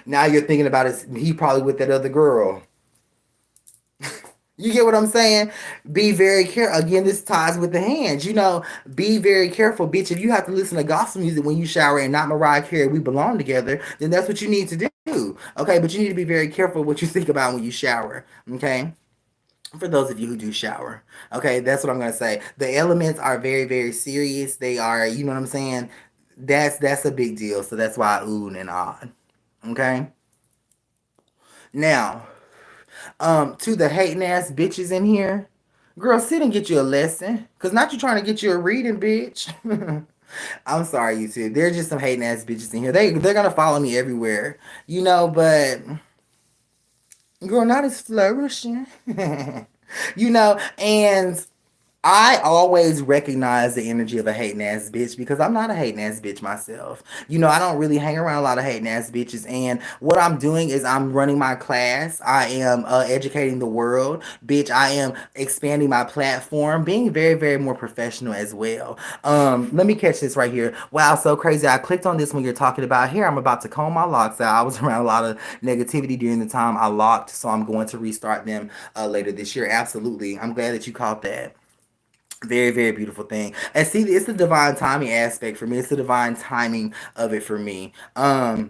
Now you're thinking about his, he probably with that other girl. You get what I'm saying? Be very careful. Again, this ties with the hands. Be very careful, bitch. If you have to listen to gospel music when you shower and not Mariah Carey, we belong together, then that's what you need to do. Okay, but you need to be very careful what you think about when you shower. Okay? For those of you who do shower. Okay, that's what I'm gonna say. The elements are very, very serious. They are, you know what I'm saying? That's a big deal. So that's why I ooh and ah. Okay? Now, to the hating ass bitches in here, girl, sit and get you a lesson. Cause not you trying to get you a reading, bitch. I'm sorry, you two. There's just some hating ass bitches in here. They're gonna follow me everywhere, but girl, not as flourishing, and I always recognize the energy of a hating ass bitch because I'm not a hating ass bitch myself. I don't really hang around a lot of hating ass bitches. And what I'm doing is I'm running my class. I am educating the world, bitch. I am expanding my platform, being very, very more professional as well. Let me catch this right here. Wow, so crazy. I clicked on this when you're talking about here. I'm about to comb my locks out. I was around a lot of negativity during the time I locked, so I'm going to restart them later this year. Absolutely. I'm glad that you caught that. Very, very beautiful thing. And see, it's the divine timing aspect for me. It's the divine timing of it for me. Okay,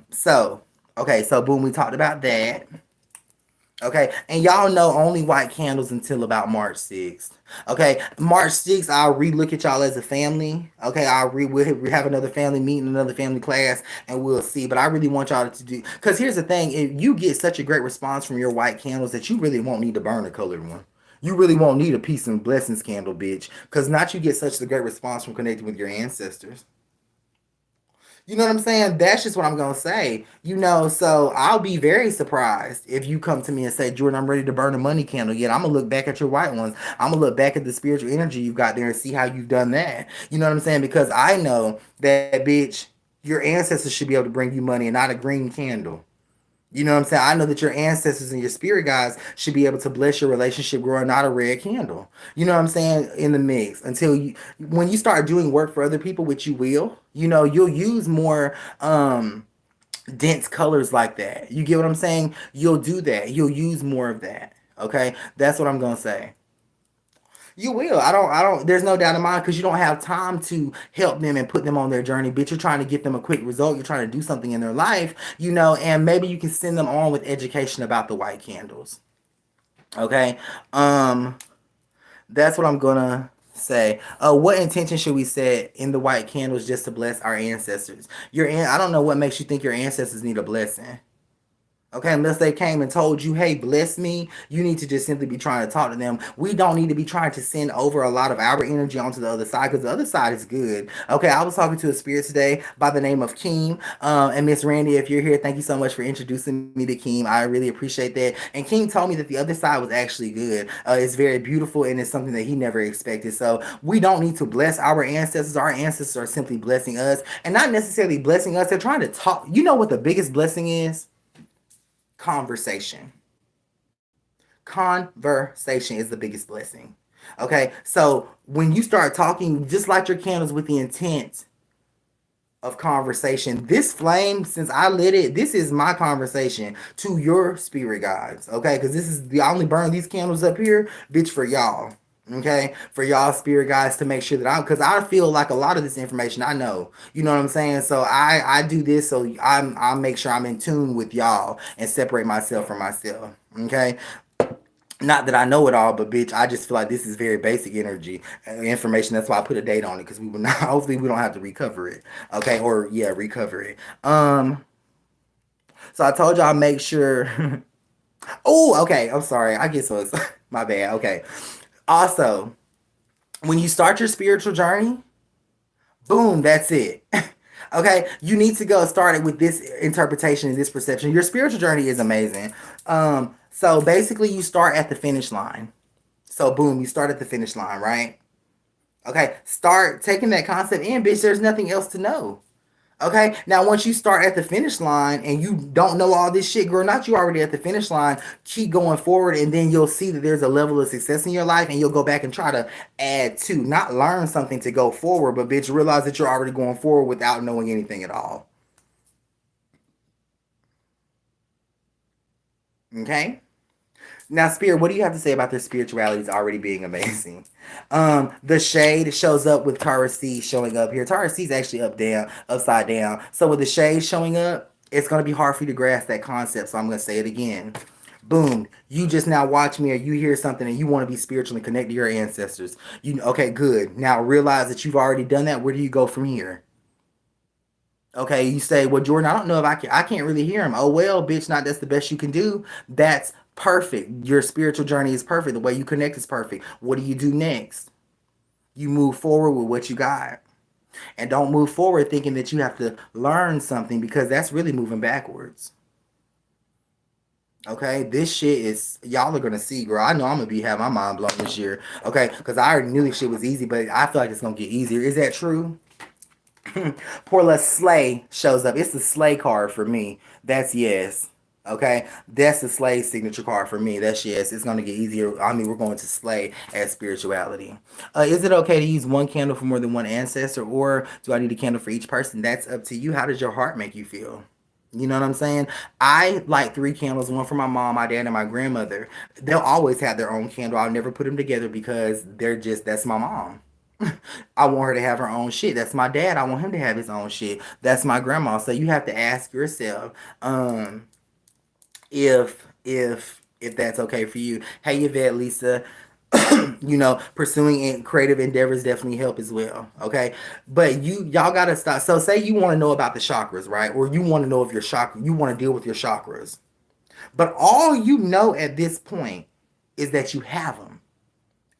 so boom, we talked about that. Okay, and y'all know only white candles until about March 6th. Okay, March 6th, I'll re-look at y'all as a family. Okay, we'll have another family meeting, another family class, and we'll see. But I really want y'all to do, because here's the thing: if you get such a great response from your white candles that you really won't need to burn a colored one. You really won't need a peace and blessings candle, bitch, because not you get such a great response from connecting with your ancestors. You know what I'm saying? That's just what I'm gonna say. So I'll be very surprised if you come to me and say, Jordan, I'm ready to burn a money candle. Yet I'm gonna look back at your white ones. I'm gonna look back at the spiritual energy you've got there and see how you've done that. You know what I'm saying? Because I know that, bitch, your ancestors should be able to bring you money and not a green candle. You know what I'm saying? I know that your ancestors and your spirit guides should be able to bless your relationship growing, not a red candle. You know what I'm saying? In the mix. When you start doing work for other people, which you will, you'll use more dense colors like that. You get what I'm saying? You'll do that. You'll use more of that. Okay? That's what I'm going to say. You will. There's no doubt in mind because you don't have time to help them and put them on their journey. Bitch, you're trying to get them a quick result. You're trying to do something in their life, and maybe you can send them on with education about the white candles. Okay? That's what I'm gonna say. What intention should we set in the white candles just to bless our ancestors? I don't know what makes you think your ancestors need a blessing. Okay, unless they came and told you, hey, bless me, you need to just simply be trying to talk to them. We don't need to be trying to send over a lot of our energy onto the other side because the other side is good. Okay, I was talking to a spirit today by the name of Keem. And Miss Randy, if you're here, thank you so much for introducing me to Keem. I really appreciate that. And Keem told me that the other side was actually good. It's very beautiful and it's something that he never expected. So we don't need to bless our ancestors. Our ancestors are simply blessing us and not necessarily blessing us. They're trying to talk. You know what the biggest blessing is? Conversation. Conversation is the biggest blessing. Okay, so when you start talking, just light your candles with the intent of conversation. This flame, since I lit it, this is my conversation to your spirit guides. Okay, because this is the I only burn these candles up here, bitch, for y'all. Okay, for y'all spirit guides to make sure that I'm, because I feel like a lot of this information I know, you know what I'm saying. So I do this so I make sure I'm in tune with y'all and separate myself from myself. Okay, not that I know it all, but bitch, I just feel like this is very basic energy information. That's why I put a date on it, because we will not. Hopefully, we don't have to recover it. Okay, or yeah, recover it. So I told y'all make sure. Oh, okay. I'm sorry. I get so excited. My bad. Okay. Also, when you start your spiritual journey, boom, that's it. Okay, you need to go start it with this interpretation and this perception. Your spiritual journey is amazing. So basically, you start at the finish line. So boom, you start at the finish line, right? Okay, start taking that concept in, bitch. There's nothing else to know. Okay, now once you start at the finish line and you don't know all this shit, girl, not you already at the finish line, keep going forward, and then you'll see that there's a level of success in your life, and you'll go back and try to add to, not learn something to go forward, but bitch, realize that you're already going forward without knowing anything at all. Okay? Now, Spirit, what do you have to say about their spiritualities already being amazing? The shade shows up with Tara C showing up here. Tara C is actually up down, upside down. So with the shade showing up, it's gonna be hard for you to grasp that concept. So I'm gonna say it again. Boom! You just now watch me, or you hear something, and you want to be spiritual and connect to your ancestors. You okay? Good. Now realize that you've already done that. Where do you go from here? Okay, you say, well, Jordan, I don't know if I can't really hear him. Oh well, bitch, not that's the best you can do. That's perfect. Your spiritual journey is perfect. The way you connect is perfect. What do you do next? You move forward with what you got. And don't move forward thinking that you have to learn something, because that's really moving backwards. Okay, this shit is, y'all are gonna see, girl. I know I'm gonna be having my mind blown this year. Okay, because I already knew this shit was easy, but I feel like it's gonna get easier. Is that true? Poor little Slay shows up. It's the Slay card for me. That's yes. Okay, that's the Slay signature card for me. That's yes. It's gonna get easier. I mean, we're going to Slay as spirituality. Is it okay to use one candle for more than one ancestor, or do I need a candle for each person? That's up to you. How does your heart make you feel? You know what I'm saying? I like three candles, one for my mom, my dad, and my grandmother. They'll always have their own candle. I'll never put them together because that's my mom. I want her to have her own shit. That's my dad. I want him to have his own shit. That's my grandma. So you have to ask yourself, if that's okay for you. Hey Yvette, Lisa, pursuing creative endeavors definitely help as well. Okay. But y'all gotta stop. So say you want to know about the chakras, right? Or you want to know if your chakra you want to deal with your chakras. But all you know at this point is that you have them,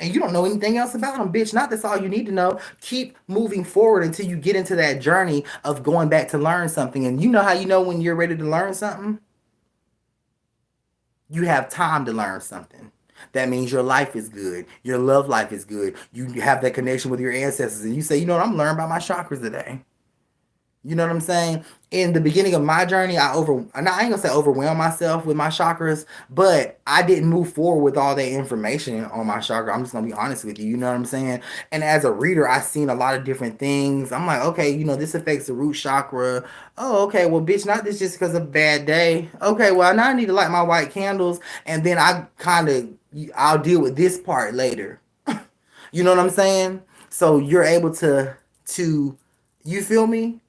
and you don't know anything else about them, bitch. Not that's all you need to know. Keep moving forward until you get into that journey of going back to learn something. And you know how you know when you're ready to learn something? You have time to learn something. That means your life is good. Your love life is good. You have that connection with your ancestors. And you say, you know what, I'm learning about my chakras today. You know what I'm saying? In the beginning of my journey, I ain't gonna say overwhelm myself with my chakras, but I didn't move forward with all that information on my chakra. I'm just gonna be honest with you. You know what I'm saying? And as a reader, I've seen a lot of different things. I'm like, okay, this affects the root chakra. Oh, okay, well, bitch, not this just because of a bad day. Okay, well, now I need to light my white candles, and then I'll deal with this part later. You know what I'm saying? So you're able to you feel me?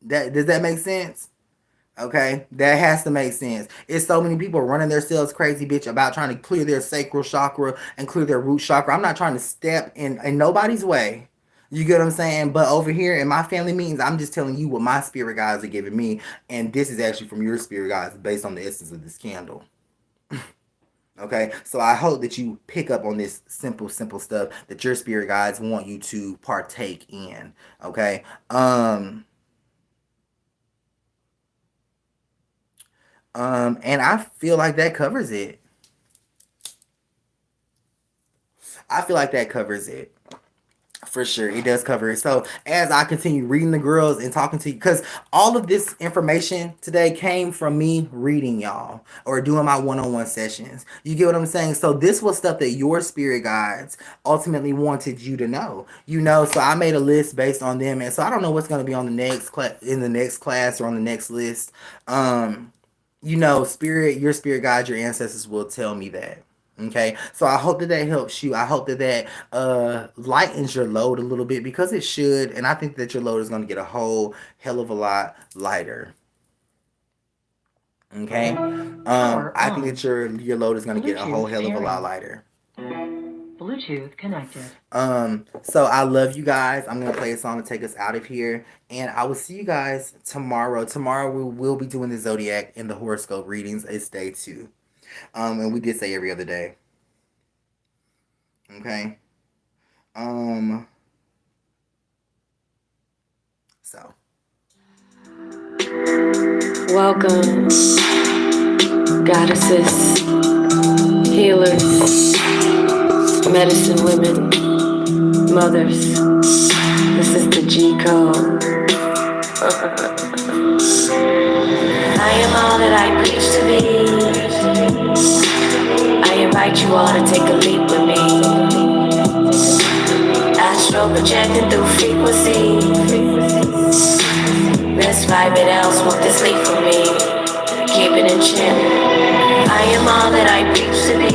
That does that make sense? Okay, that has to make sense. It's so many people running themselves crazy, bitch, about trying to clear their sacral chakra and clear their root chakra. I'm not trying to step in nobody's way. You get what I'm saying? But over here in my family meetings, I'm just telling you what my spirit guides are giving me, and this is actually from your spirit guides based on the essence of this candle. Okay, so I hope that you pick up on this simple stuff that your spirit guides want you to partake in. Okay, and I feel like that covers it. I feel like that covers it. For sure, it does cover it. So as I continue reading the girls and talking to you, because all of this information today came from me reading y'all or doing my one-on-one sessions. You get what I'm saying? So this was stuff that your spirit guides ultimately wanted you to know. So I made a list based on them, and so I don't know what's going to be on the next in the next class or on the next list. Spirit, your spirit guides, your ancestors will tell me that. Okay, so I hope that that helps you. I hope that that lightens your load a little bit because it should, and I think that your load is going to get a whole hell of a lot lighter. Okay, I think that your load is going to get a whole hell of a lot lighter. Bluetooth connected. So I love you guys. I'm gonna play a song to take us out of here, and I will see you guys tomorrow. Tomorrow we will be doing the zodiac and the horoscope readings. It's day 2. And we did say every other day. Okay. Um. So. Welcome, goddesses, healers, medicine women, mothers. This is the G code. I am all that I preach to be. I invite you all to take a leap with me. Astral projecting through frequency. Let's vibe it out, smoke this leaf for me. Keep it enchanted. I am all that I preach to be.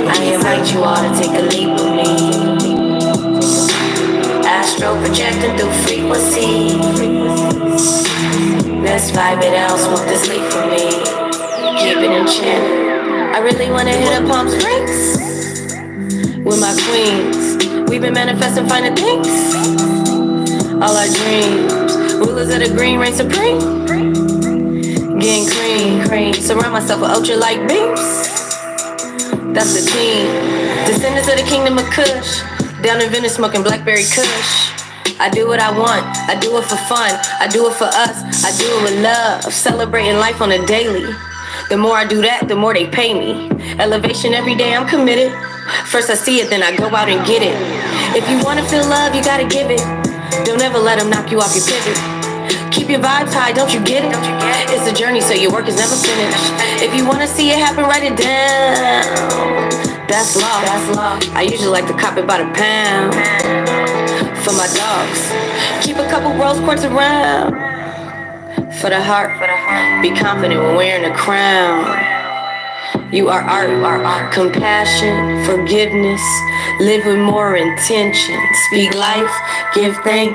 I invite you all to take a leap with me. Astral projecting through frequency. Let's vibe it out, smoke this leaf for me. Keep it enchanted. I really wanna hit up Palm Springs with my queens. We've been manifesting finer things. All our dreams. Rulers of the green reign supreme. Getting cream. Surround myself with ultra-light beams. That's the team. Descendants of the kingdom of Kush. Down in Venice smoking blackberry kush. I do what I want. I do it for fun. I do it for us. I do it with love. Celebrating life on a daily. The more I do that, the more they pay me. Elevation every day, I'm committed. First I see it, then I go out and get it. If you wanna feel love, you gotta give it. Don't ever let them knock you off your pivot. Keep your vibes high, don't you get it? It's a journey, so your work is never finished. If you wanna see it happen, write it down. That's law. I usually like to cop it by the pound. For my dogs, keep a couple rose quartz around. For the heart, be confident when wearing a crown. You are art, compassion, forgiveness. Live with more intention. Speak life, give thanks.